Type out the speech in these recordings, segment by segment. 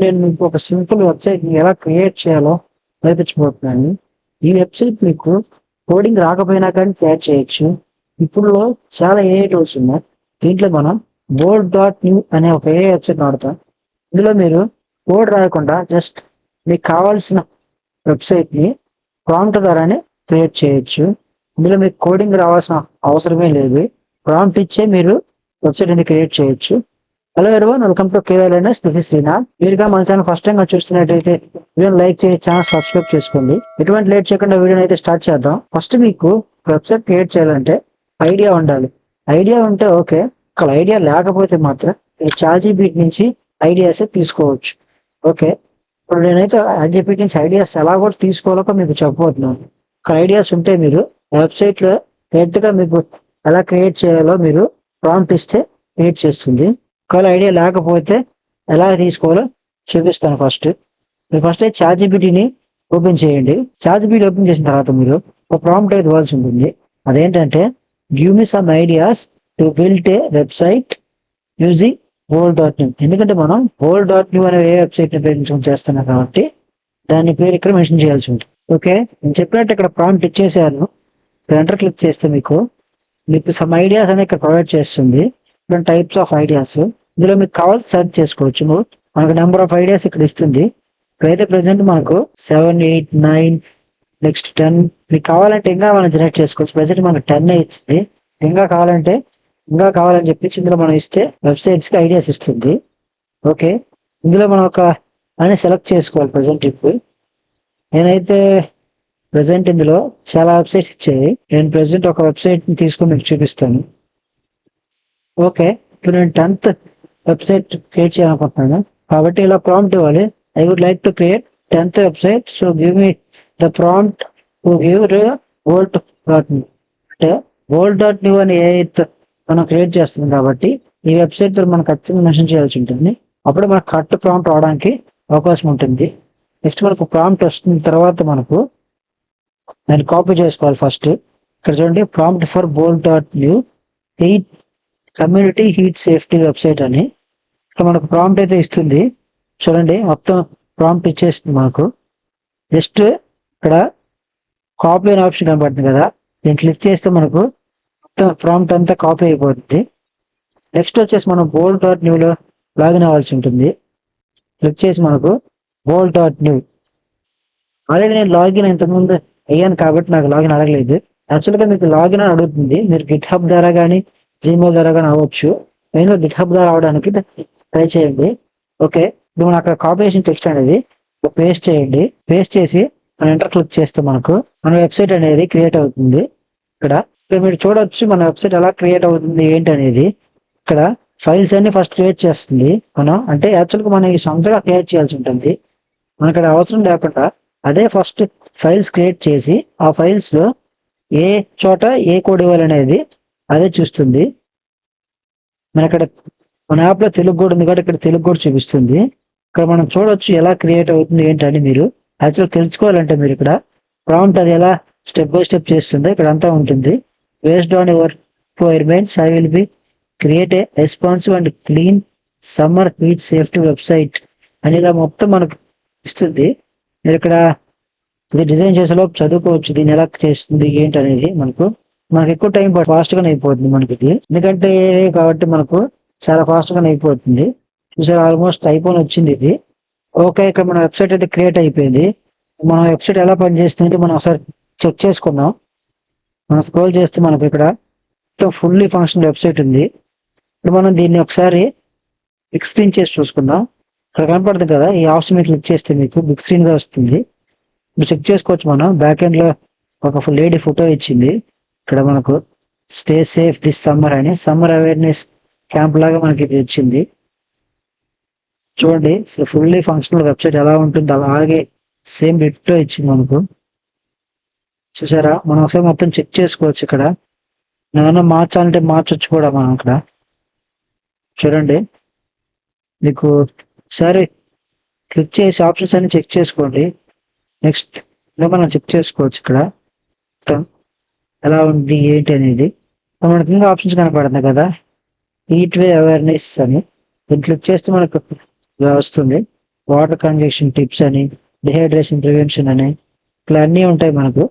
నేను మీకు ఒక సింపుల్ వెబ్సైట్ ని ఎలా క్రియేట్ చేయాలో నేర్పించబోతున్నాను. ఈ వెబ్సైట్ మీకు కోడింగ్ రాకపోయినా కానీ తయారు చేయొచ్చు. ఇప్పుడు చాలా ఏఐ టూల్స్ ఉన్నాయి. దీంట్లో మనం board.new అనే ఒక ఏఐ వెబ్సైట్ వాడతాం. ఇందులో మీరు కోడ్ రాయకుండా జస్ట్ మీకు కావాల్సిన వెబ్సైట్ ని ప్రాంప్ట్ ద్వారానే క్రియేట్ చేయొచ్చు. ఇందులో మీకు కోడింగ్ రావాల్సిన అవసరమే లేదు. ప్రాంప్ట్ ఇచ్చే మీరు వెబ్సైట్ అనేది క్రియేట్ చేయొచ్చు. Hello everyone, welcome to KYLNS. This is Srinath. మీరుగా మన ఛానల్ ఫస్ట్ టైం చూస్తున్నట్టయితే వీడియోని లైక్ చేసి ఛానల్ సబ్స్క్రైబ్ చేసుకోండి. ఎటువంటి లేట్ చేయకుండా వీడియోని అయితే స్టార్ట్ చేద్దాం. ఫస్ట్ మీకు వెబ్సైట్ క్రియేట్ చేయాలంటే ఐడియా ఉండాలి. ఐడియా ఉంటే ఓకే, ఒక ఐడియా లేకపోతే మాత్రం మీరు చాట్‌జీపీటీ నుంచి ఐడియాస్ తీసుకోవచ్చు. ఓకే, ఇప్పుడు నేనైతే చాట్‌జీపీటీ నుంచి ఐడియాస్ ఎలా కూడా తీసుకోవాలో మీకు చెప్పబోతున్నాను. ఒక ఐడియాస్ ఉంటే మీరు వెబ్సైట్ లో డైరెక్ట్ గా మీకు ఎలా క్రియేట్ చేయాలో మీరు ప్రాంప్ట్ ఇస్తే క్రియేట్ చేస్తుంది. ఒకవేళ ఐడియా లేకపోతే ఎలా తీసుకోవాలో చూపిస్తాను. మీరు ఫస్ట్ చాట్‌జీపీటీని ఓపెన్ చేయండి. చాట్‌జీపీటీ ఓపెన్ చేసిన తర్వాత మీరు ఒక ప్రాంప్ట్ అయితే ఇవ్వాల్సి ఉంటుంది. అదేంటంటే give me some ideas to build a website using bold.new. ఎందుకంటే మనం bold.new అనే ఏ వెబ్సైట్ ని ఉపయోగించుకొని చేస్తున్నాం కాబట్టి దాని పేరు ఇక్కడ మెన్షన్ చేయాల్సి ఉంటుంది. ఓకే, నేను చెప్పినట్టు ఇక్కడ ప్రాంప్ట్ ఇచ్చేసాను. ఎంటర్ క్లిక్ చేస్తే మీకు సమ్ ఐడియాస్ అనేది ఇక్కడ ప్రొవైడ్ చేస్తుంది. టైప్స్ ఆఫ్ ఐడియాస్ ఇందులో మీకు కావాల్సి సెర్చ్ చేసుకోవచ్చు. మనకు నెంబర్ ఆఫ్ ఐడియాస్ ఇక్కడ ఇస్తుంది. ఇప్పుడైతే ప్రెసెంట్ మనకు 7, 8, 9 నెక్స్ట్ 10 మీకు కావాలంటే ఇంకా మనం జనరేట్ చేసుకోవచ్చు. ప్రెసెంట్ మనకు 10 ఇస్తుంది. ఇంకా కావాలని చెప్పి ఇందులో మనం ఇస్తే వెబ్సైట్స్ కి ఐడియాస్ ఇస్తుంది. ఓకే, ఇందులో మనం ఒక అని సెలెక్ట్ చేసుకోవాలి. ప్రెసెంట్ ఇప్పుడు నేనైతే ప్రెసెంట్ ఇందులో చాలా వెబ్సైట్స్ ఇచ్చాయి. నేను ప్రెసెంట్ ఒక వెబ్సైట్ ని తీసుకొని మీకు చూపిస్తాను. ఓకే, ఇప్పుడు నేను 10th వెబ్సైట్ క్రియేట్ చేయాలనుకుంటున్నాను కాబట్టి ఇలా ప్రాంప్ట్ ఇవ్వాలి. I would like to create 10th website, so give me the prompt to give bold.new. అంటే bold.new అని ఏ మనం క్రియేట్ చేస్తుంది కాబట్టి ఈ వెబ్సైట్ లో మనం ఖచ్చితంగా మెన్షన్ చేయాల్సి ఉంటుంది. అప్పుడు మనకు కరెక్ట్ ప్రాంప్ట్ అవడానికి అవకాశం ఉంటుంది. నెక్స్ట్ మనకు ప్రాంప్ట్ వస్తున్న తర్వాత మనకు దాన్ని కాపీ చేసుకోవాలి. ఫస్ట్ ఇక్కడ చూడండి, prompt for bold.new community heat safety website అని ఇక్కడ మనకు ప్రాంప్ట్ అయితే ఇస్తుంది. చూడండి, మొత్తం ప్రాంప్ట్ ఇచ్చేస్తుంది మనకు. జస్ట్ ఇక్కడ కాపీ అనే ఆప్షన్ కనబడుతుంది కదా, దీన్ని క్లిక్ చేస్తే మనకు మొత్తం ప్రాంప్ట్ అంతా కాపీ అయిపోతుంది. నెక్స్ట్ వచ్చేసి మనం bold.new లో లాగిన్ అవ్వాల్సి ఉంటుంది. క్లిక్ చేసి మనకు bold.new ఆల్రెడీ నేను లాగిన్ ఇంతకుముందు అయ్యాను కాబట్టి నాకు లాగిన్ అడగలేదు. యాక్చువల్గా మీకు లాగిన్ అని అడుగుతుంది. మీరు గిట్హబ్ ద్వారా కానీ జీమెయిల్ ద్వారా కానీ అవ్వచ్చు. మెయిన్గా గిట్హబ్ ద్వారా అవడానికి ట్రై చేయండి. ఓకే, ఇప్పుడు మనం అక్కడ కాపీ చేసిన టెక్స్ట్ అనేది పేస్ట్ చేయండి. పేస్ట్ చేసి మనం ఎంటర్ క్లిక్ చేస్తే మనకు మన వెబ్సైట్ అనేది క్రియేట్ అవుతుంది. ఇక్కడ మీరు చూడొచ్చు మన వెబ్సైట్ ఎలా క్రియేట్ అవుతుంది ఏంటి అనేది. ఇక్కడ ఫైల్స్ అన్ని ఫస్ట్ క్రియేట్ చేస్తుంది. మనం అంటే యాక్చువల్గా మనం ఈ సొంతగా క్రియేట్ చేయాల్సి ఉంటుంది. మనకి ఇక్కడ అవసరం లేకుండా అదే ఫస్ట్ ఫైల్స్ క్రియేట్ చేసి ఆ ఫైల్స్ లో ఏ చోట ఏ కోడ్ ఇవ్వాలనేది అదే చూస్తుంది. మన యాప్ లో తెలుగు కూడా ఉంది కాబట్టి ఇక్కడ తెలుగు కూడా చూపిస్తుంది. ఇక్కడ మనం చూడొచ్చు ఎలా క్రియేట్ అవుతుంది ఏంటని. మీరు యాక్చువల్ తెలుసుకోవాలంటే మీరు ఇక్కడ ప్రాంప్ట్ అది ఎలా స్టెప్ బై స్టెప్ చేస్తుందో ఇక్కడ అంతా ఉంటుంది. Based on your requirements I will be create a responsive and clean summer heat safety website అని ఇలా మొత్తం మనకు ఇస్తుంది. మీరు ఇక్కడ ఇది డిజైన్ చేసేలోపు చదువుకోవచ్చు దీన్ని ఎలా చేస్తుంది ఏంటి అనేది. మనకు ఎక్కువ టైం ఫాస్ట్ గానే అయిపోతుంది మనకి ఇది, ఎందుకంటే కాబట్టి మనకు చాలా ఫాస్ట్ గానే అయిపోతుంది. చూసారు, ఆల్మోస్ట్ అయిపోయి వచ్చింది ఇది. ఓకే, ఇక్కడ మన వెబ్సైట్ అయితే క్రియేట్ అయిపోయింది. మన వెబ్సైట్ ఎలా పనిచేస్తుంది మనం ఒకసారి చెక్ చేసుకుందాం. మనం స్క్రోల్ చేస్తే మనకు ఇక్కడ ఫుల్లీ ఫంక్షనల్ వెబ్సైట్ ఉంది. ఇప్పుడు మనం దీన్ని ఒకసారి బిగ్ స్క్రీన్ చేసి చూసుకుందాం. ఇక్కడ కనపడుతుంది కదా, ఈ ఆప్షన్ మీద క్లిక్ చేస్తే మీకు బిగ్ స్క్రీన్ గా వస్తుంది. ఇప్పుడు చెక్ చేసుకోవచ్చు. మనం బ్యాక్ ఎండ్ లో ఒక లేడీ ఫోటో ఇచ్చింది. ఇక్కడ మనకు స్టే సేఫ్ దిస్ సమ్మర్ అని సమ్మర్ అవేర్నెస్ క్యాంప్ లాగా మనకి ఇది వచ్చింది. చూడండి, ఫుల్లీ ఫంక్షనల్ వెబ్సైట్ ఎలా ఉంటుంది అలాగే సేమ్ డిట్టో ఇచ్చింది మనకు. చూసారా, మనం ఒకసారి మొత్తం చెక్ చేసుకోవచ్చు. ఇక్కడ ఏమైనా మార్చాలంటే మార్చొచ్చు కూడా మనం ఇక్కడ. చూడండి, మీకు ఒకసారి క్లిక్ చేసి ఆప్షన్స్ అన్ని చెక్ చేసుకోండి. నెక్స్ట్ ఇంకా మనం చెక్ చేసుకోవచ్చు ఇక్కడ మొత్తం ఎలా ఉంది ఏంటి అనేది. మనకి ఇంకా ఆప్షన్స్ కనపడుతుంది కదా, హీట్ వే అవేర్నెస్ అని. దీన్ని క్లిక్ చేస్తే మనకు ఇలా వస్తుంది. వాటర్ కన్జక్షన్ టిప్స్ అని, డిహైడ్రేషన్ ప్రివెన్షన్ అని, ఇట్లా అన్నీ ఉంటాయి మనకు.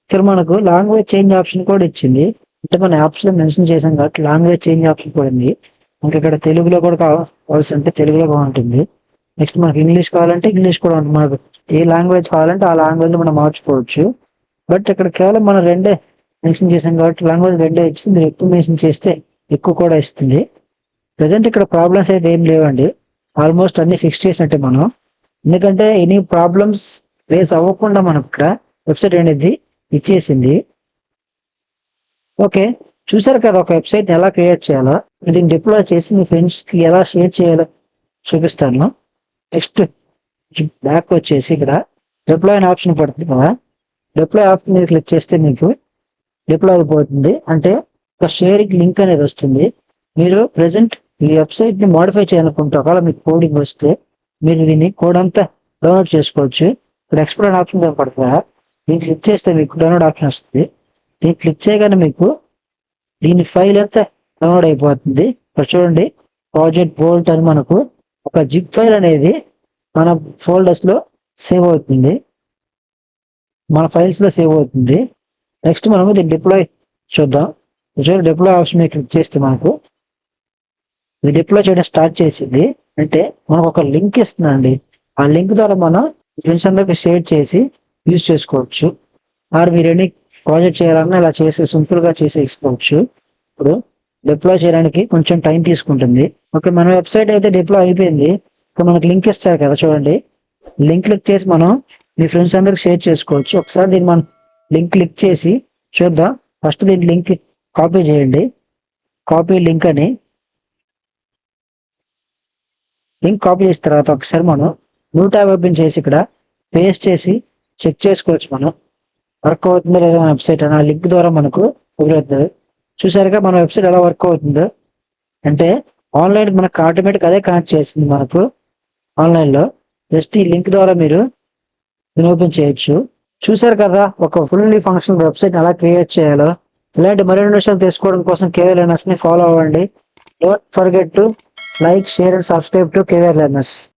ఇక్కడ మనకు లాంగ్వేజ్ చేంజ్ ఆప్షన్ కూడా ఇచ్చింది. అంటే మన యాప్స్ లో మెన్షన్ చేసాం కాబట్టి లాంగ్వేజ్ చేంజ్ ఆప్షన్ కూడా ఉంది. మనకి ఇక్కడ తెలుగులో కూడా కావాల్సి ఉంటే తెలుగులో బాగుంటుంది. నెక్స్ట్ మనకి ఇంగ్లీష్ కావాలంటే ఇంగ్లీష్ కూడా ఉంటుంది. మనకు ఏ లాంగ్వేజ్ కావాలంటే ఆ లాంగ్వేజ్ లో మనం మార్చుకోవచ్చు. బట్ ఇక్కడ కేవలం మనం రెండే మెన్షన్ చేసాం కాబట్టి లాంగ్వేజ్ రెండే ఇచ్చింది. మీరు ఎక్కువ మెన్షన్ చేస్తే ఎక్కువ కూడా ఇస్తుంది. ప్రజెంట్ ఇక్కడ ప్రాబ్లమ్స్ అయితే ఏం లేవండి. ఆల్మోస్ట్ అన్ని ఫిక్స్ చేసినట్టే మనం. ఎందుకంటే ఎనీ ప్రాబ్లమ్స్ ఫేస్ అవ్వకుండా మనకు ఇక్కడ వెబ్సైట్ అనేది ఇచ్చేసింది. ఓకే, చూసారు కదా ఒక వెబ్సైట్ ఎలా క్రియేట్ చేయాలో. దీన్ని డిప్లాయ్ చేసి మీ ఫ్రెండ్స్ కి ఎలా షేర్ చేయాలో చూపిస్తాను. నెక్స్ట్ బ్యాక్ వచ్చేసి ఇక్కడ డిప్లాయ్ అనే ఆప్షన్ పడుతుంది కదా. డిప్లాయ్ ఆప్షన్ మీద క్లిక్ చేస్తే మీకు డిప్లాయ్ అయిపోతుంది. అంటే ఒక షేరింగ్ లింక్ అనేది వస్తుంది. మీరు ప్రెసెంట్ ఈ వెబ్సైట్ ని మోడిఫై చేయాలనుకుంటే ఒకవేళ మీకు కోడింగ్ వస్తే మీరు దీన్ని కోడ్ అంతా డౌన్లోడ్ చేసుకోవచ్చు. ఇక్కడ ఎక్స్ప్లోర్ ఆప్షన్ పడుతుందా, దీన్ని క్లిక్ చేస్తే మీకు డౌన్లోడ్ ఆప్షన్ వస్తుంది. దీన్ని క్లిక్ చేయగానే మీకు దీని ఫైల్ అంతా డౌన్లోడ్ అయిపోతుంది. ఇక్కడ చూడండి, ప్రాజెక్ట్ బోల్ట్ అని మనకు ఒక జిప్ ఫైల్ అనేది మన ఫోల్డర్స్ లో సేవ్ అవుతుంది, మన ఫైల్స్ లో సేవ్ అవుతుంది. నెక్స్ట్ మనము దీన్ని డిప్లాయ్ చూద్దాం. డిప్లాయ్ ఆప్షన్ మీద క్లిక్ చేస్తే మనకు ఇది డిప్లాయ్ చేయడం స్టార్ట్ చేసింది. అంటే మనకు ఒక లింక్ ఇస్తుందండి. ఆ లింక్ ద్వారా మనం ఫ్రెండ్స్ అందరికి షేర్ చేసి యూజ్ చేసుకోవచ్చు. ఆర్ మీరు ఎన్ని ప్రాజెక్ట్ చేయాలన్నా ఇలా చేసి సింపుల్ గా చేసేసుకోవచ్చు. ఇప్పుడు డిప్లాయ్ చేయడానికి కొంచెం టైం తీసుకుంటుంది. ఓకే, మన వెబ్సైట్ అయితే డిప్లాయ్ అయిపోయింది. ఇప్పుడు మనకు లింక్ ఇస్తారు కదా, చూడండి. లింక్ క్లిక్ చేసి మనం మీ ఫ్రెండ్స్ అందరికి షేర్ చేసుకోవచ్చు. ఒకసారి దీన్ని మనం లింక్ క్లిక్ చేసి చూద్దాం. ఫస్ట్ దీన్ని లింక్ కాపీ చేయండి. కాపీ లింక్ అని లింక్ కాపీ చేసిన తర్వాత ఒకసారి మనం న్యూ ట్యాబ్ ఓపెన్ చేసి ఇక్కడ పేస్ట్ చేసి చెక్ చేసుకోవచ్చు. మనం వర్క్ అవుతుందో లేదో మన వెబ్సైట్ అని ఆ లింక్ ద్వారా మనకు ఉపయోగపడుతుంది. చూసారుగా మన వెబ్సైట్ ఎలా వర్క్ అవుతుందో. అంటే ఆన్లైన్ మనకు ఆటోమేటిక్ అదే కనెక్ట్ చేస్తుంది మనకు ఆన్లైన్ లో. జస్ట్ ఈ లింక్ ద్వారా మీరు ఓపెన్ చేయొచ్చు. చూసారు కదా ఒక ఫుల్లీ ఫంక్షనల్ వెబ్సైట్ ఎలా క్రియేట్ చేయాలో. ఇలాంటి మరిన్ని విషయాలు తెలుసుకోవడం కోసం కేవీ లెర్నర్స్ ని ఫాలో అవ్వండి. Don't forget to like, share and subscribe to KV learners.